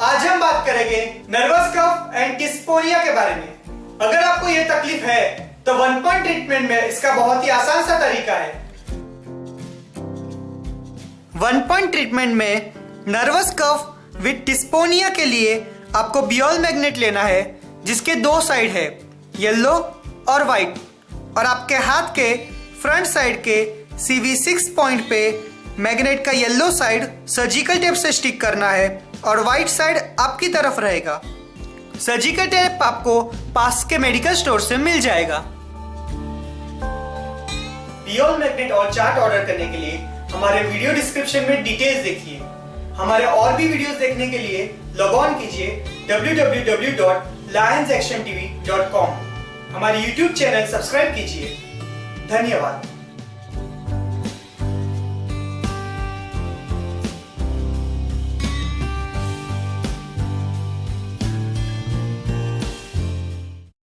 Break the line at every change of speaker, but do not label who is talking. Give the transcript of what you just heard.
आज हम बात करेंगे नर्वस कफ एंड डिस्पोनिया के बारे में। अगर आपको यह तकलीफ है तो वन पॉइंट ट्रीटमेंट में इसका बहुत ही आसान सा तरीका है। वन पॉइंट ट्रीटमेंट में नर्वस कफ विद डिस्पोनिया के लिए आपको बियोल मैग्नेट लेना है जिसके दो साइड है, येलो और व्हाइट, और आपके हाथ के फ्रंट साइड के CV6 पॉइंट पे मैग्नेट का येलो साइड सर्जिकल टेप से स्टिक करना है और व्हाइट साइड आपकी तरफ रहेगा। सर्जिकल टेप आपको पास के मेडिकल स्टोर से मिल जाएगा। बियोल मैग्नेट और चार्ट ऑर्डर करने के लिए हमारे वीडियो डिस्क्रिप्शन में डिटेल्स देखिए। हमारे और भी वीडियोस देखने के लिए लॉग ऑन कीजिए www.lionsactiontv.com। हमारे YouTube चैनल सब्सक्राइब कीजिए। धन्यवाद।